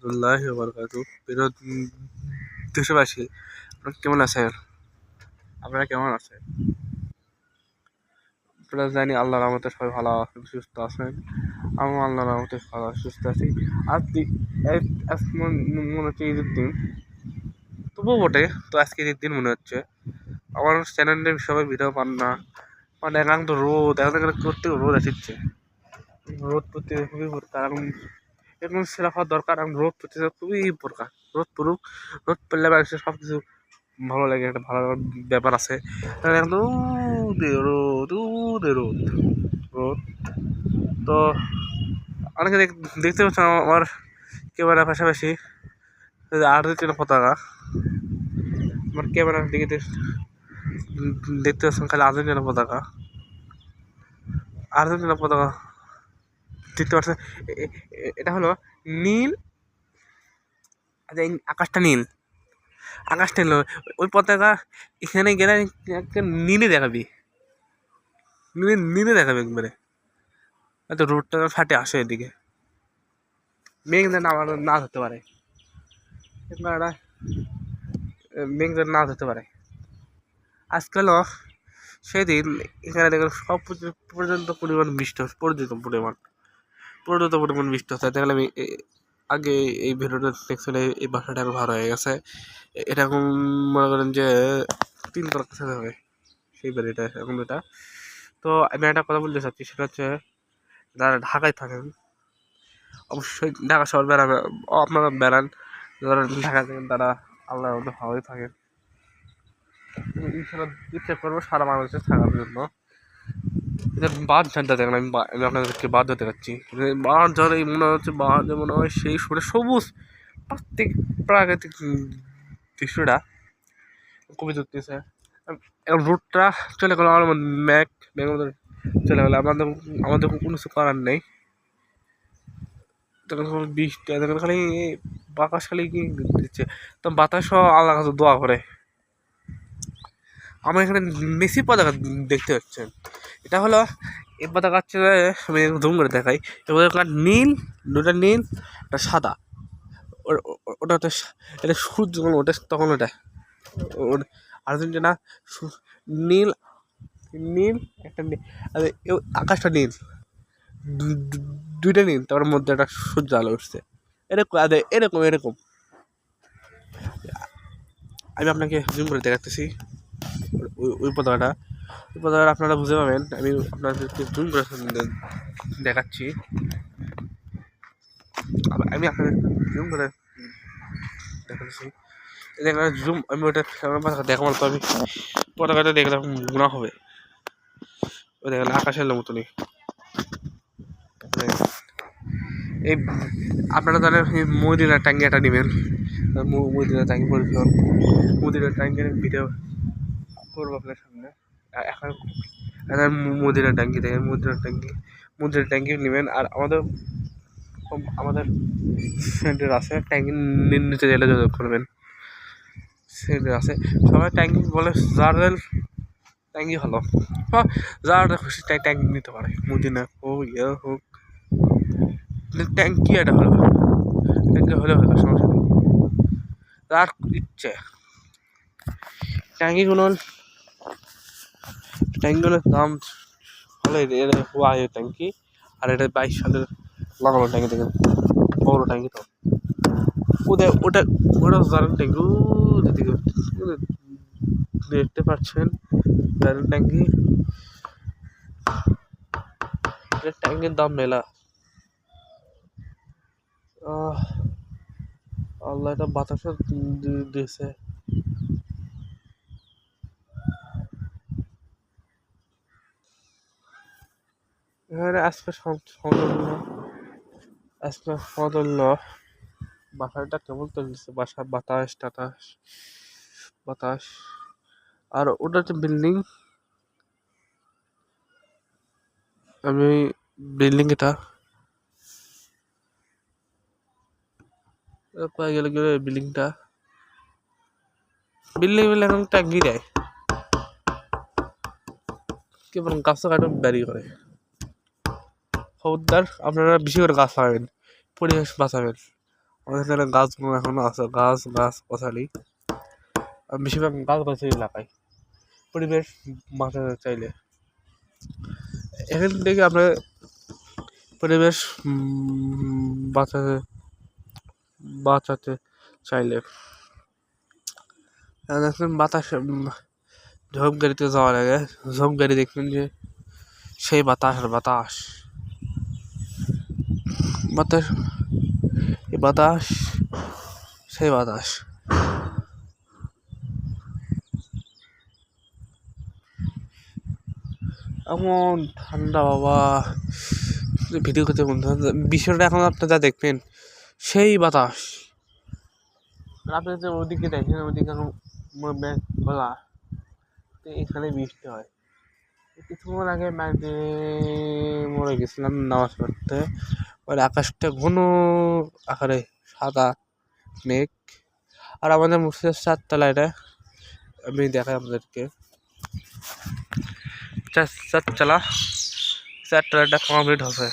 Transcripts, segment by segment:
রাহমাতুল্লাহি ওয়া বারাকাতুহু। প্রিয় দেশবাসী, আপনারা কেমন আছেন? আপনারা কেমন আছেন? আপনারা জানি আল্লাহর রহমতে সবাই ভালো আছেন, সুস্থ আছেন। আমি আল্লাহর রহমতে ভালো সুস্থ আছি। আজকে মনে হচ্ছে ঈদের দিন, তবুও বটে। তো আজকে ঈদের দিন মনে হচ্ছে। আমার চ্যানেলে সবাই ভিডিও পান না, মানে এখন তো রোদ, এখন করতে রোদ আসছে। রোদ পড়তে খুবই দরকার, এখন সেরা হওয়ার দরকার। এখন রোদ পড়তে খুবই দরকার। রোদ পড়ুক, রোদ পড়লে মানুষের সব কিছু ভালো লাগে, একটা ভালো ব্যাপার আছে। এখন রোদ রোদ রোদ। তো অনেকে দেখতে পাচ্ছেন আমার ক্যামেরার পাশাপাশি আর্জেন্টিনা পতাকা। আমার ক্যামেরার দিকে দেখতে পাচ্ছেন খালি আর্জেন্টিনা পতাকা, আর্জেন্টিনা পতাকা দেখতে পাচ্ছেন। এটা হলো নীল, আকাশটা নীল, আকাশটা নীল। ওই পতাকা এখানে গেলে নীলে দেখাবি, নীলে দেখাবে একবারে। হয়তো রোডটা ফাটে আসে এদিকে, মেঘ যেন আমার না ধরতে পারে, মেঘ যেন না ধরতে পারে। আজকালও সেদিন এখানে দেখেন সব পর্যন্ত পরিমাণ বৃষ্টি হচ্ছে, পর্যন্ত পরিমাণ বৃষ্টি হচ্ছে। দেখলাম আগে এই ভিডিওটা দেখছিল, এই বাসাটা এখন ভালো হয়ে গেছে। এটা এখন মনে করেন যে 3 তলার কাছে হবে সেই বাড়িটা এখন। এটা তো আমি একটা কথা বলতে চাচ্ছি, সেটা হচ্ছে যারা ঢাকায় থাকেন, অবশ্যই ঢাকা শহর বেড়াবে, আপনারা বেড়ান। যারা ঢাকা থাকেন তারা আল্লাহর মধ্যে ভালোই থাকেন। ইচ্ছা করবো সারা বাংলাদেশে থাকার জন্য। বাঁধ ঝাড়টা দেখেন, আমি আপনাদেরকে বাঁধ দেখাচ্ছি। বাঁধ ঝাড় এই মনে হচ্ছে, বাঁধ মনে হয় সেই সবুজ প্রাকৃতিক দৃশ্যটা খুবই ধরতেছে। এখন রোডটা চলে গেলো, আমার মেঘের চলে গেলো, আমাদের কোনো কিছু করার নেই। তখন বৃষ্টি, তখন খালি বাতাস খালি কি দিচ্ছে, তো বাতাসও আল্লাহ কাছে দোয়া করে। আমার এখানে মেসি পতাকা দেখতে পাচ্ছেন। এটা হলো এই পতাকা হচ্ছে, আমি ধুম করে দেখাই। এই পতাকা নীল, দুটা নীল, একটা সাদা। ওটা এটা সূর্য ওটা, তখন ওটা আর্জেন্টিনা নীল, নীল একটা আকাশটা নীল, দুইটা নীল, তার মধ্যে একটা সূর্য আলো উঠছে। এরকম এরকম এরকম আমি আপনাকে জুম করে দেখাতেছি। ওই পতাকাটা আপনারা বুঝতে পাবেন। আমি আপনাদেরকে জুম করে দেখাচ্ছি। আমি আপনাদের জুম করে দেখাচ্ছি। জুম আমি ওটা দেখাবো তো, আমি পতাকাটা দেখলাম গুণা হবে। ওই দেখলাম আকাশের মতনই। এই আপনারা জানেন মদিনার টাঙ্গিয়াটা নেবেন, মদিনার টাঙ্গি পরিচালন, মদিনার টাঙ্গির ভিডিও করবো আপনার সামনে। এখন মদিনার টাঙ্গি দেখেন, মদিনার ট্যাঙ্কি নেবেন। আর আমাদের সেন্টার আছে, ট্যাঙ্কি নিচে গেলে যোগাযোগ করবেন, সেন্টার আছে। সবাই ট্যাঙ্কি বলে, যার ট্যাঙ্কি ভালো, যার খুশি ট্যাঙ্কি নিতে পারে, মদিনা হোক ইয়ে হোক, ট্যাঙ্কি এটা হলো, ট্যাঙ্কি হলে হলো, সমস্যা নেই। যার ইচ্ছে ট্যাঙ্কিগুলোর দাম হলে ওয়াই ট্যাঙ্কি। আর এটা 22 সালের লাগানো ট্যাঙ্কি, দেখেন বড় ট্যাঙ্কি। তো ওটা ওটা ওটা জারেন ট্যাঙ্কি দেখতে পাচ্ছেন, জারেন ট্যাঙ্কি। ট্যাঙ্কির দাম মেলা। আল্লাহ এটা বাতাসও দিয়েছে। এখানে আজকে সমতুল্য বাসাটা কেমন চলছে, বাতাস। আর ওটা হচ্ছে বিল্ডিং, আমি বিল্ডিং এটা পাই গেলে বিল্ডিং এখন ট্যাঙ্কি দেয়, কেবল গাছ কাটা ব্যারি করে। খবরদার আপনারা বেশি করে গাছ লাগাবেন, পরিবেশ বাঁচাবেন। আমাদের এখানে গাছগুলো এখনো আছে, গাছ গাছ গাছালি, আর বেশিরভাগ গাছ গাছালি এলাকায় পরিবেশ বাঁচাতে চাইলে এখান থেকে আমরা পরিবেশ বাঁচাতে বাঁচাতে চাইলে দেখবেন বাতাস ঝোপ গাড়িতে যাওয়ার আগে ঝোপ গাড়ি দেখবেন যে সেই বাতাস আর বাতাস বাতাস এই বাতাস সেই বাতাস এমন ঠান্ডা বাবা, ভিডিও করতে বন্ধু বিষয়টা এখন আপনি যা দেখবেন সেই বাতাস। আপনি যে ওদিকে দেখেন ওদিকে এখন ব্যাগ খোলা, এখানে বৃষ্টি হয়। কিছুক্ষণ আগে ব্যাগে মরে গেছিলাম নামাজ পড়তে, ওই আকাশটা ঘন আকারে সাদা মেঘ। আর আমাদের মসজিদের চারতলাটা আমি দেখাই আপনাদেরকে, চারতলাটা কমপ্লিট হবে।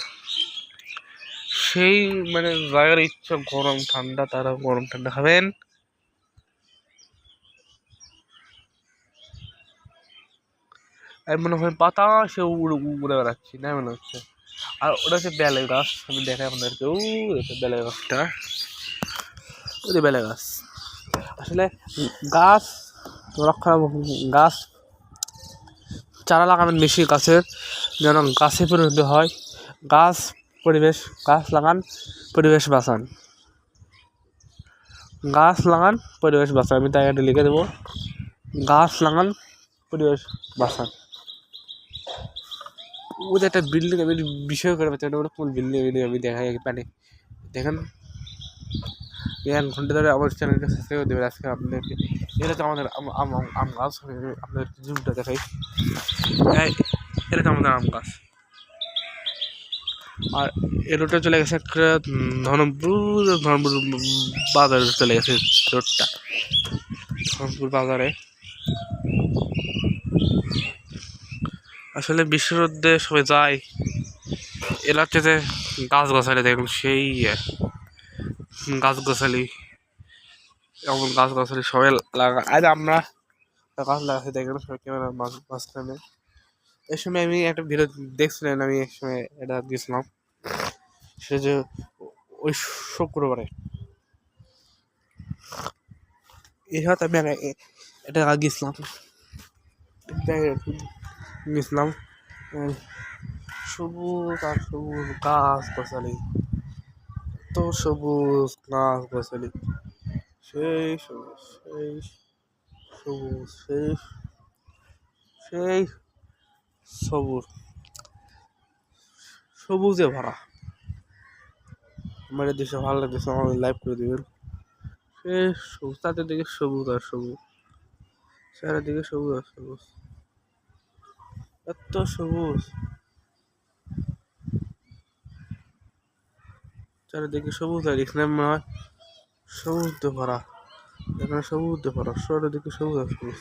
সেই মানে জায়গার ইচ্ছা গরম ঠান্ডা, তারা গরম ঠান্ডা খাবেন। মনে হয় বাতাসে উড়ে বেড়াচ্ছি না মনে হচ্ছে। আর ওটা হচ্ছে বেলে গাছ, আমি দেখাই আপনাদেরকে। বেলে গাছটা, ওই বেলে গাছ। আসলে গাছ রক্ষা, গাছ চারা লাগাবেন বেশি গাছের, যেন গাছে পরিণত হয়। গাছ পরিবেশ, গাছ লাগান পরিবেশ বাঁচান, গাছ লাগান পরিবেশ বাঁচান। আমি তাই একটা লিখে দেবো, গাছ লাগান পরিবেশ বাঁচান। ওদের একটা বিল্ডিং আমি বিষয় করে পাচ্ছি, ওটা কোন বিল্ডিং আমি দেখাই মানে দেখেন। 1 ঘন্টা ধরে আমার চ্যানেলটা সাবস্ক্রাইব দেবেন আজকে আপনাদেরকে। এটা তো আমাদের আম গাছ, আপনাদের জুমটা দেখাই। এটা তো আমাদের আম গাছ। আর এই রোডটা চলে গেছে ধর্মপুর বাজারে চলে গেছে রোডটা, ধর্মপুর বাজারে। আসলে বিশ্ব রোডে সবাই যায়, এলাকাতে গাছ গাছালি দেখুন সেই গাছ গাছালি, এমন গাছ গাছালি সবাই লাগা। আর আমরা গাছ লাগাচ্ছি দেখেন সবাই ক্যামেরা মাঝখানে। এই সময় আমি একটা ভিডিও দেখছিলেন, আমি এক সময় এটা দিয়েছিলাম, সে যে ওই শুক্রবারে এই হাতে আমি এটা গিয়েছিলাম গেছিলাম সবুজ আর সবুজ গাছ গাছালি, তো সবুজ গাছ গাছালি, সেই সবুজ সেই সবুজ সেই সেই সবুজ, সবুজে ভরা। আমার দেশে ভালো লাগতেছে, আমাদের লাইভ করে দেবেন। সে সবুজ, তাদের দিকে সবুজ আর সবুজ, চারিদিকে সবুজ আর সবুজ, এত সবুজ, চারিদিকে সবুজ। আর এখানে মনে হয় সবুজ দিয়ে ভরা, এখানে সবুজ দিয়ে ভরা, চারিদিকে সবুজ আর সবুজ।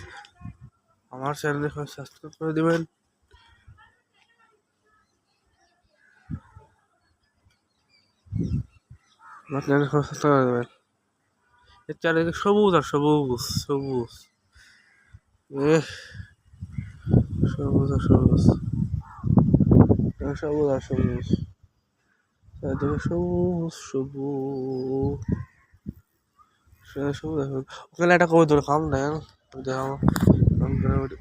আমার চ্যানেলে সাবস্ক্রাইব করে দেবেন। আমার চ্যানেল সাবস্ক্রাইব করে দেবেন। এর চারিদিকে সবুজ আর সবুজ, সবুজ সবুজ আর সবুজ, সবুজ আর সবুজ, চারিদিকে সবুজ সবুজ সবুজ আর সবুজ। ওখানে একটা কবুতর খাম দেখেন, দেখাবো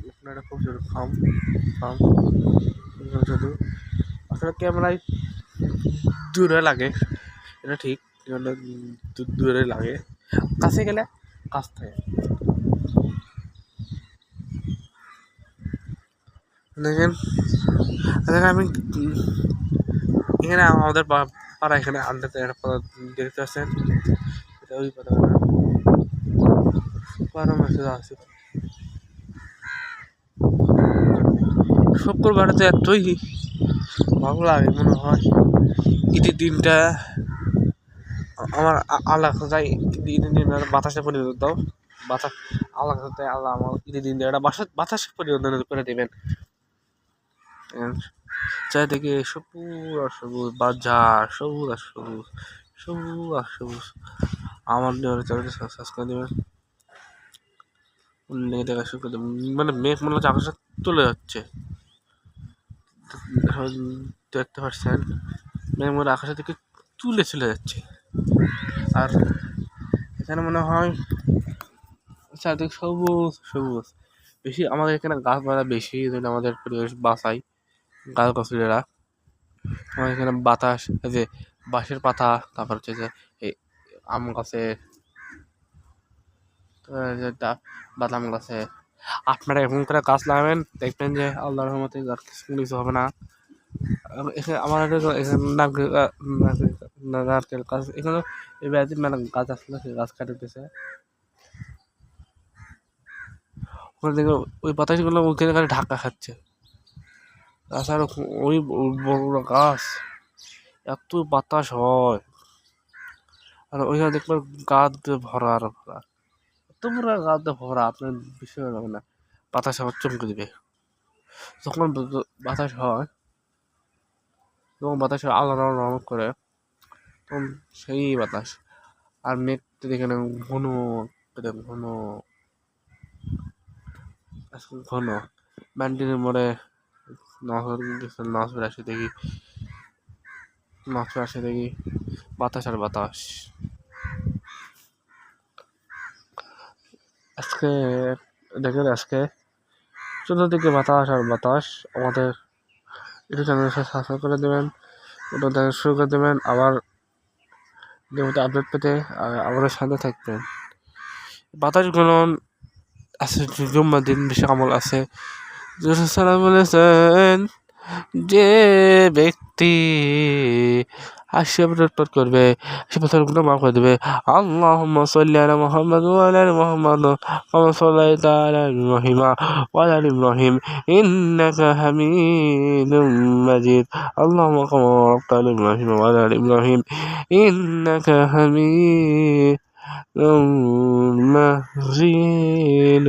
ওখানে একটা কবুতর খাম খাম শুধু। আসলে ক্যামেরায় দূরে লাগে, এটা ঠিক, দূরে লাগে, কাছে গেলে কাছ থেকে দেখেন। আমি এখানে আমাদের পাড়া এখানে আন্দাজে একটা পাতা দেখতে পাচ্ছেন, এটা ওই পাতা পাড়া মাসে আছে। শুক্রবারে তো এতই ভালো লাগে, মনে হয় ঈদের দিনটা আমার আল্লাহ যাই, ঈদের দিন বাতাসে পরিবর্তন দাও, বাতাস আল্লাহ আল্লাহ আমার ঈদের দিন একটা বাতাসে পরিবর্তন করে দেবেন। চারিদিকে সবুজ আর সবুজ, বাজার সবুজ আর সবুজ, সবুজ আর সবুজ। আমার চ্যানেলটি সাবস্ক্রাইব করে দেবেন, অন্যকে দেখা শুরু করে দেবেন। মানে মেঘ মনে হচ্ছে আকাশে চলে যাচ্ছে, দেখতে পাচ্ছেন মেঘ মনে আকাশের দিকে তুলে চলে যাচ্ছে। আর এখানে মনে হয় চারদিকে সবুজ সবুজ। বেশি আমাদের এখানে গাছপালা বেশি, এই জন্য আমাদের পরিবেশ বাঁচাই গাছ গাছড়িরা। আমাদের এখানে বাতাস, এই যে বাঁশের পাতা, তারপর হচ্ছে যে এই আম গাছে, বাদাম গাছে। আপনারা এরকম করে গাছ লাগাবেন, দেখবেন যে আল্লাহর রহমতে আর কিছু হবে না। এখানে আমাদের এখানে নারকেল গাছ, এখানে এই ব্যাধি মানে গাছ আসলে সেই গাছ কাটে দিতেছে। ওখানে দেখে ওই বাতাসগুলো ওইখানে খালি ঢাকা খাচ্ছে। তাছাড়া ওই বড় বড় গাছ, এত বাতাস হয়। আর ওইখানে দেখবেন গাছ দিয়ে ভরা আর ভরা, এত বড় গাছ দিয়ে ভরা, আপনার বিষয় হবে না। বাতাস আবার চমকে দিবে যখন বাতাস হয়, যখন বাতাস আল্লাহ রহমত করে, তখন সেই বাতাস। আর মেঘটা দেখে না ঘন, ঘন ঘন। ব্যান্ডিনের মোড়ে নাচ আসে দেখি, বাতাস আর বাতাস। আজকে দেখেন, আজকে চতুর্দিকে বাতাস আর বাতাস। আমাদের ইউটিউব চ্যানেল সাবস্ক্রাইব করে দেবেন, ওটা দেখা শুরু করে দেবেন। আবার নিয়মিত আপডেট পেতে আমাদের সাথে থাকবেন। বাতাসগুলো আছে, জুম্মার দিন বেশি আমল আছে। সালাম বলেছেন, যে ব্যক্তি হাসি আপডেট করবে সে পাথর গুলো মাফ করে দেবে। আল্লাহুম্মা সাল্লি আলা মুহাম্মাদ ওয়া আলা আলি মুহাম্মাদ কামা সাল্লাইতা আলা ইব্রাহিম ওয়া আলা আলি ইব্রাহিম ইন্নাকা হামিদুম মাজিদ। আল্লাহুম্মা কামা বারাকতা আলা ইব্রাহিম ওয়া আলা আলি ইব্রাহিম ইন্নাকা হামিদুম মাজিদ।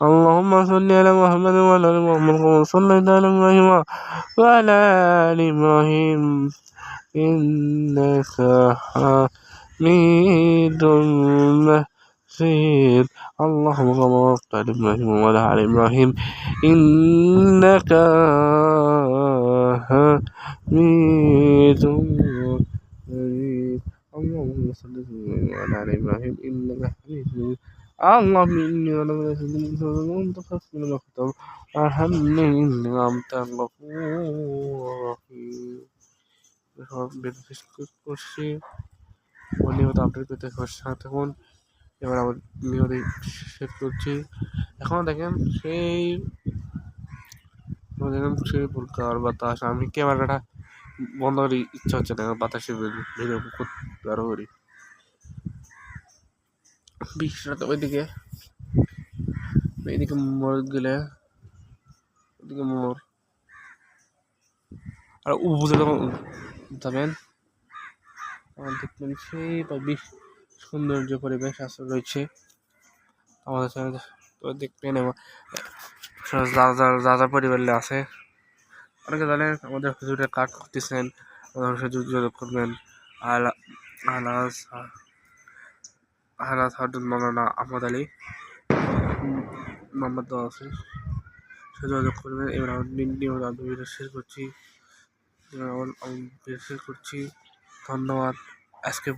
اللهم صل على محمد وعلى ال محمد كما صليت على ابراهيم وعلى ال ابراهيم انك حميد مجيد. اللهم كما باركت على ابراهيم وعلى ال ابراهيم انك حميد مجيد. اللهم صل على ابراهيم انك حميد مجيد. اللهم إني ولم وأنت خصم المختار أرحمني إني أنت الغفور الرحيم। করছি নিয়মিত আপডেট পেতে সাথে থাকুন। এবার আবার নিয়মিত শেষ করছি। এখন দেখেন সেই প্রকার বাতাস। আমি ক্যামেরাটা বন্ধ করি, ইচ্ছা হচ্ছে না বাতাসের ভিডিও করতে আরো করি। বৃষ্টিটা ওইদিকে, এইদিকে মোড় গেলে ওদিকে মোড়, আর উপরে যখন যাবেন তখন দেখবেন সেই সৌন্দর্য পরিবেশ আসলে রয়েছে আমাদের চ্যানেলে। তো দেখবেন এবং যা যা পরিবার আছে, অনেকে জানেন আমাদের হুজুরে কাজ করতেছেন, আমাদের হুজুর যোগাযোগ করবেন। আহলাদ হাদুল মাওলানা আহমদ আলী মোহাম্মদ আছে, সে যোগাযোগ করবেন। এবার আমি শেষ করছি। ধন্যবাদ। আজকে